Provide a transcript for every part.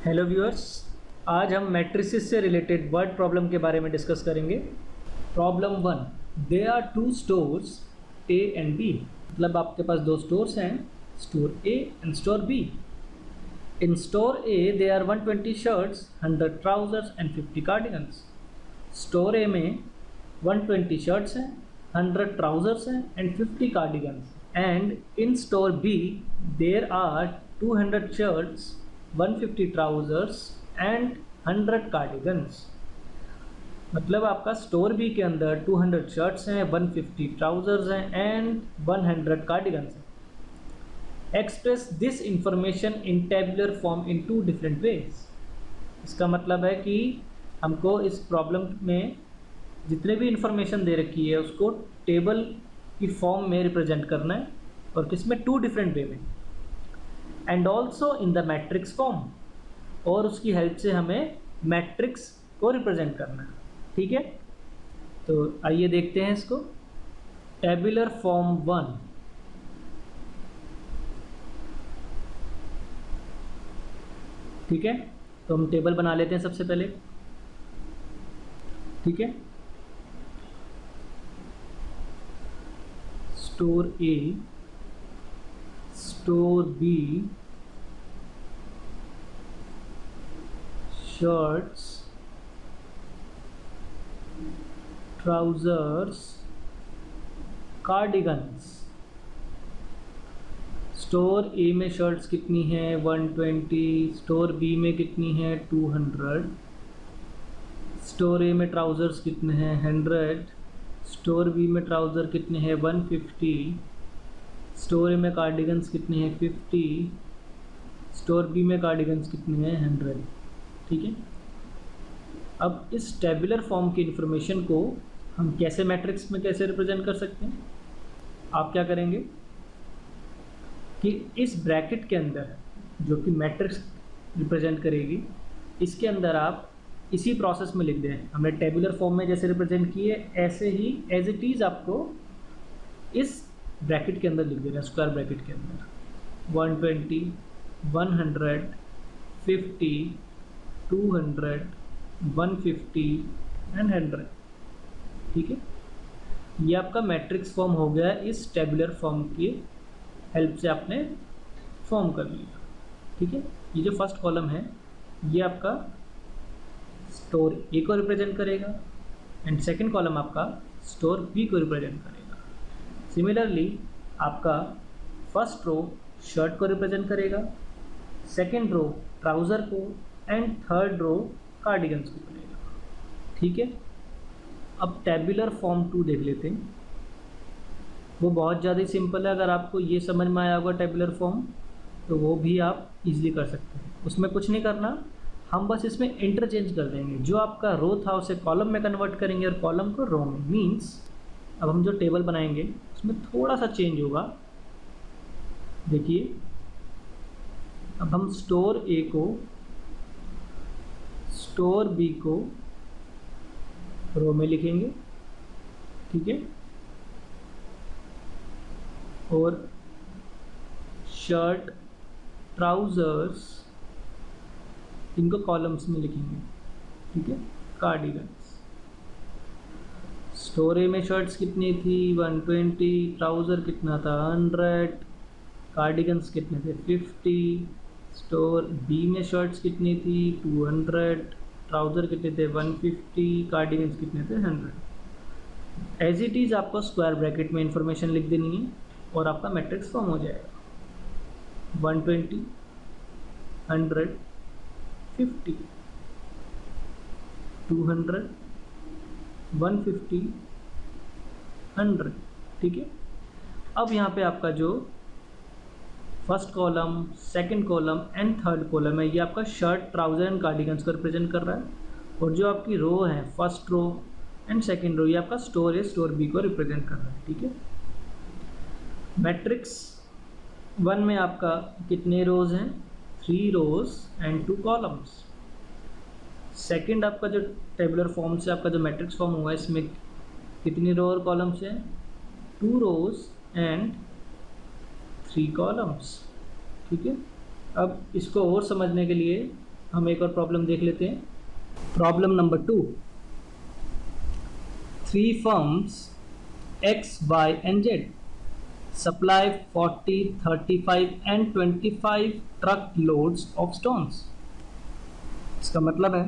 Hello viewers, आज हम matrices से रिलेटेड वर्ड प्रॉब्लम के बारे में डिस्कस करेंगे। Problem 1, they are two stores A and B. मतलब आपके पास दो स्टोर्स हैं, store A and store B. In store A there are 120 shirts, 100 trousers and 50 cardigans. Store A में 120 शर्ट्स हैं, 100 ट्राउजर्स हैं and 50 cardigans. And in store B there are 200 shirts, 150 trousers and 100 cardigans. मतलब आपका स्टोर बी के अंदर 200 shirts हैं, 150 trousers हैं and 100 cardigans हैं। Express this information in tabular form in two different ways. इसका मतलब है कि हमको इस प्रॉब्लम में जितने भी इंफॉर्मेशन दे रखी है उसको टेबल की फॉर्म में रिप्रेजेंट करना है, और किसमें, टू डिफरेंट वे में। And also in the matrix form, और उसकी हेल्प से हमें मैट्रिक्स को रिप्रेजेंट करना है। ठीक है, तो आइए देखते हैं इसको। टेबुलर फॉर्म 1, ठीक है, तो हम टेबल बना लेते हैं सबसे पहले। ठीक है, store A, store B, shirts, trousers, cardigans. Store A में शर्ट्स कितनी है, 120। स्टोर बी में कितनी है, 200। स्टोर ए में ट्राउजर्स कितने हैं, 100। स्टोर बी में ट्राउज़र कितने हैं, 150। स्टोर ए में कार्डिगन्स कितने हैं, 50। स्टोर बी में कार्डिगन्स कितने हैं, 100। ठीक है, अब इस टेबुलर फॉर्म की इंफॉर्मेशन को हम कैसे मैट्रिक्स में कैसे रिप्रेजेंट कर सकते हैं। आप क्या करेंगे कि इस ब्रैकेट के अंदर जो कि मैट्रिक्स रिप्रेजेंट करेगी, इसके अंदर आप इसी प्रोसेस में लिख दें। हमने टेबुलर फॉर्म में जैसे रिप्रेजेंट किए ऐसे ही एज इट इज़ आपको इस ब्रैकेट के अंदर लिख देना, स्क्वायर ब्रैकेट के अंदर 120, 100, 50, 200, 150 एंड 100। ठीक है, ये आपका मैट्रिक्स फॉर्म हो गया इस टेबुलर फॉर्म की हेल्प से आपने फॉर्म कर लिया। ठीक है, ये जो फर्स्ट कॉलम है ये आपका स्टोर ए को रिप्रेजेंट करेगा एंड सेकंड कॉलम आपका स्टोर बी को रिप्रेजेंट करेगा। सिमिलरली आपका फर्स्ट रो शर्ट को रिप्रेजेंट करेगा, सेकंड रो ट्राउज़र को एंड थर्ड रो कार्डिगन्स को करेगा। ठीक है, अब टेबुलर फॉर्म 2 देख लेते हैं। वो बहुत ज़्यादा ही सिंपल है। अगर आपको ये समझ में आया होगा टेबुलर फॉर्म, तो वो भी आप इजीली कर सकते हैं। उसमें कुछ नहीं करना, हम बस इसमें इंटरचेंज कर देंगे। जो आपका रो था उसे कॉलम में कन्वर्ट करेंगे और कॉलम को रो में। मीन्स अब हम जो टेबल बनाएंगे उसमें थोड़ा सा चेंज होगा। देखिए, अब हम स्टोर ए को, स्टोर बी को रो में लिखेंगे। ठीक है, और शर्ट, ट्राउजर्स, इनको कॉलम्स में लिखेंगे। ठीक है, कार्डिगन्स। स्टोर ए में शर्ट्स कितनी थी, 120। ट्राउज़र कितना था, 100। कार्डिगन्स कितने थे, 50। स्टोर बी में शर्ट्स कितनी थी, 200। ट्राउज़र कितने थे, 150। कार्डिगन्स कितने थे, 100। एज इट इज़ आपको स्क्वायर ब्रैकेट में इंफॉर्मेशन लिख देनी है और आपका मैट्रिक्स फॉर्म हो जाएगा। 120, 100, 50, 200, 150, 100। ठीक है, अब यहाँ पे आपका जो first column, second column and third column है, ये आपका शर्ट, ट्राउज़र एंड कार्डिगन्स को रिप्रेजेंट कर रहा है। और जो आपकी रो है, first row and second row, ये आपका स्टोर ए, स्टोर बी को रिप्रेजेंट कर रहा है। ठीक है, मैट्रिक्स 1 में आपका कितने रोज हैं, 3 रोज एंड 2 कॉलम्स। सेकंड आपका जो टेबुलर फॉर्म से आपका जो मैट्रिक्स फॉर्म हुआ है, इसमें कितनी रो और कॉलम्स हैं, 2 रोज एंड 3 कॉलम्स। ठीक है, अब इसको और समझने के लिए हम एक और प्रॉब्लम देख लेते हैं। Problem number 2, 3 firms X, Y and Z supply 40, 35 and 25 truck loads of stones। इसका मतलब है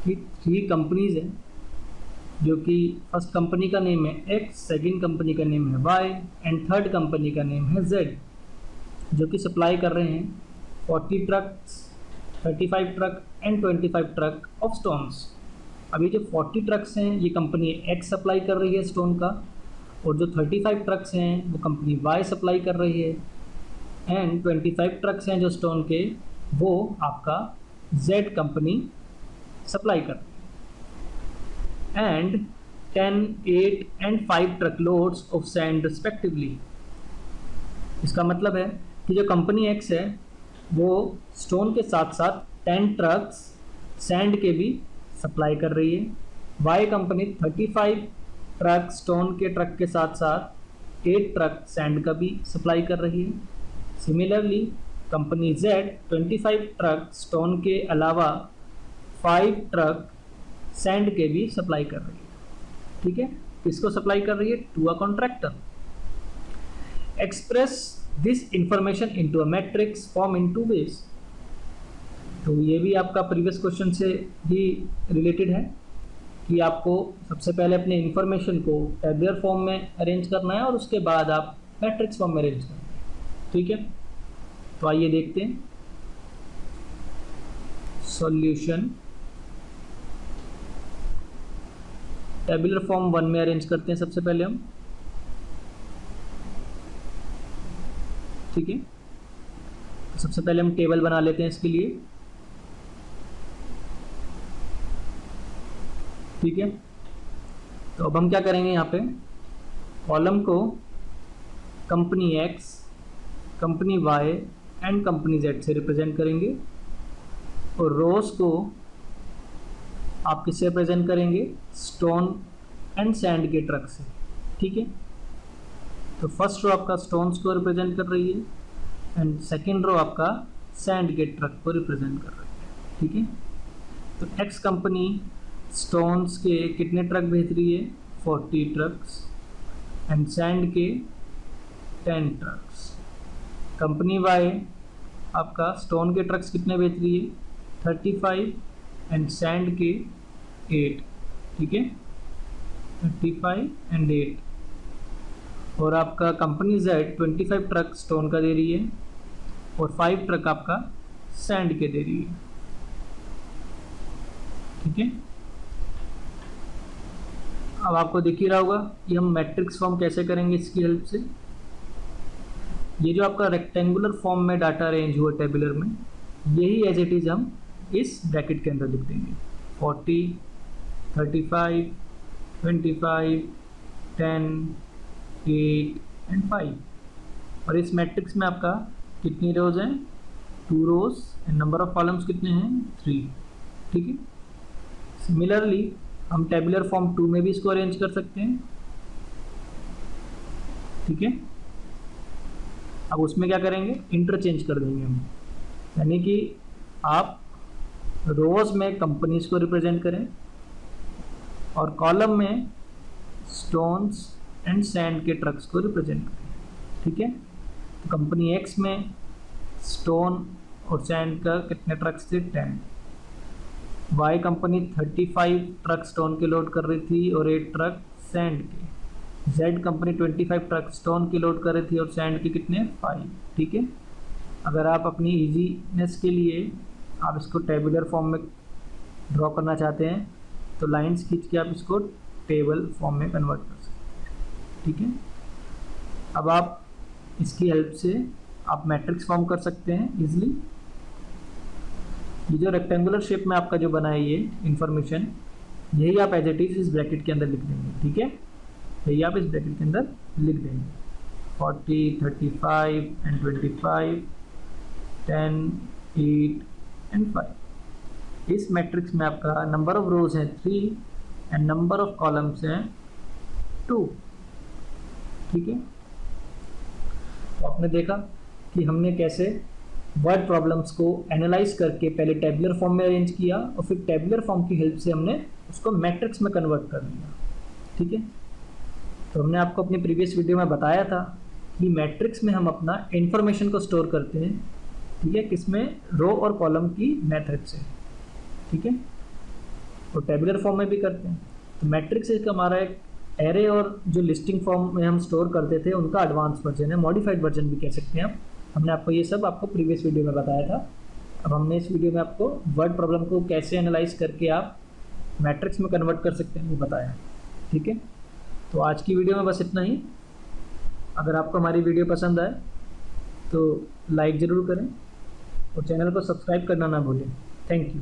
कि 3 कंपनीज हैं, जो कि फर्स्ट कंपनी का नेम है X, सेकंड कंपनी का नेम है Y एंड थर्ड कंपनी का नेम है Z, जो कि सप्लाई कर रहे हैं 40 trucks, 35 truck and 25 truck of stones. अभी जो 40 ट्रक्स हैं ये कंपनी X सप्लाई कर रही है स्टोन का, और जो 35 ट्रक्स हैं वो कंपनी Y सप्लाई कर रही है, एंड 25 ट्रक्स हैं जो स्टोन के वो आपका Z कंपनी सप्लाई कर रही है। And 10, 8 and 5 truck loads of sand respectively. इसका मतलब है कि जो कंपनी X है वो स्टोन के साथ साथ 10 ट्रक्स सैंड के भी सप्लाई कर रही है। Y कंपनी 35 ट्रक स्टोन के ट्रक के साथ साथ 8 ट्रक सैंड का भी सप्लाई कर रही है। Similarly company Z 25 truck stone के अलावा 5 ट्रक सैंड के भी सप्लाई कर रही है। ठीक है, किसको सप्लाई कर रही है? To a contractor. Express this information into a matrix form in 2 ways। तो ये भी आपका प्रीवियस क्वेश्चन से ही रिलेटेड है कि आपको सबसे पहले अपने इंफॉर्मेशन को टेबुलर फॉर्म में अरेंज करना है और उसके बाद आप मैट्रिक्स फॉर्म में अरेंज करना है। ठीक है, तो आइए देखते हैं सॉल्यूशन। टेबुलर फॉर्म 1 में अरेंज करते हैं सबसे पहले हम। ठीक है, तो सबसे पहले हम टेबल बना लेते हैं इसके लिए। ठीक है, तो अब हम क्या करेंगे, यहाँ पे कॉलम को company X, company Y and company Z से रिप्रेजेंट करेंगे, और रोज को आप किससे रिप्रेजेंट करेंगे? स्टोन एंड सैंड के ट्रक से। ठीक है, तो फर्स्ट रो आपका स्टोन्स को रिप्रेजेंट कर रही है एंड सेकंड रो आपका सैंड के ट्रक को रिप्रेजेंट कर रही है। ठीक है, तो X कंपनी स्टोन्स के कितने ट्रक भेज रही है? 40 ट्रक्स एंड सैंड के 10 ट्रक्स। कंपनी Y आपका स्टोन के ट्रक्स कितने भेज रही है? 35 एंड सैंड के 8। ठीक है, 35 एंड 8। और आपका कंपनी Z 25 ट्रक स्टोन का दे रही है और 5 ट्रक आपका सैंड के दे रही है। ठीक है, अब आपको दिख ही रहा होगा कि हम मैट्रिक्स फॉर्म कैसे करेंगे इसकी हेल्प से। ये जो आपका रेक्टेंगुलर फॉर्म में डाटा अरेंज हुआ टेबुलर में, यही एज इट इज़ हम इस ब्रैकेट के अंदर लिख देंगे। 40, 35, 25, 10, 8 एंड 5। और इस मैट्रिक्स में आपका कितनी रोज हैं? 2 रोज एंड नंबर ऑफ कॉलम्स कितने हैं? 3। ठीक है, सिमिलरली हम टेबुलर फॉर्म 2 में भी इसको अरेंज कर सकते हैं। ठीक है, अब उसमें क्या करेंगे? इंटरचेंज कर देंगे हम, यानी कि आप रोज में कंपनीज को रिप्रेजेंट करें और कॉलम में स्टोन्स एंड सैंड के ट्रक्स को रिप्रेजेंट करें। ठीक है, तो कंपनी X में स्टोन और सैंड का कितने ट्रक्स थे? 10। Y कंपनी 35 ट्रक स्टोन के लोड कर रही थी और 8 ट्रक सैंड के। Z कंपनी 25 ट्रक स्टोन के लोड कर रही थी और सैंड के कितने? 5। ठीक है, अगर आप अपनी इजीनेस के लिए आप इसको टेबुलर फॉर्म में ड्रॉ करना चाहते हैं तो लाइंस खींच के आप इसको टेबल फॉर्म में कन्वर्ट कर सकते हैं। ठीक है, अब आप इसकी हेल्प से आप मैट्रिक्स फॉर्म कर सकते हैं इजीली। ये जो रेक्टेंगुलर शेप में आपका जो बना है ये इंफॉर्मेशन, यही आप एज इट इज इस ब्रैकेट के अंदर लिख देंगे। ठीक है, यही आप इस ब्रैकेट के अंदर लिख देंगे। 40, 35 एंड 25, 10, 8 एंड 5। इस मैट्रिक्स में आपका नंबर ऑफ रोज हैं 3 एंड नंबर ऑफ कॉलम्स हैं 2। ठीक है, तो आपने देखा कि हमने कैसे वर्ड प्रॉब्लम्स को एनालाइज करके पहले टेबुलर फॉर्म में अरेंज किया और फिर टेबुलर फॉर्म की हेल्प से हमने उसको मैट्रिक्स में कन्वर्ट कर दिया। ठीक है, तो हमने आपको अपनी प्रीवियस वीडियो में बताया था कि मैट्रिक्स में हम अपना इंफॉर्मेशन को स्टोर करते हैं। ठीक है, किसमें? रो और कॉलम की मेथड से। ठीक है, तो टेबुलर फॉर्म में भी करते हैं। तो मैट्रिक्स एक हमारा एक एरे और जो लिस्टिंग फॉर्म में हम स्टोर करते थे उनका एडवांस वर्जन है, मॉडिफाइड वर्जन भी कह सकते हैं आप। हमने आपको ये सब आपको प्रीवियस वीडियो में बताया था। अब हमने इस वीडियो में आपको वर्ड प्रॉब्लम को कैसे एनालाइज करके आप मैट्रिक्स में कन्वर्ट कर सकते हैं वो बताया। ठीक है, तो आज की वीडियो में बस इतना ही। अगर आपको हमारी वीडियो पसंद आए तो लाइक ज़रूर करें और चैनल को सब्सक्राइब करना ना भूलें। Thank you.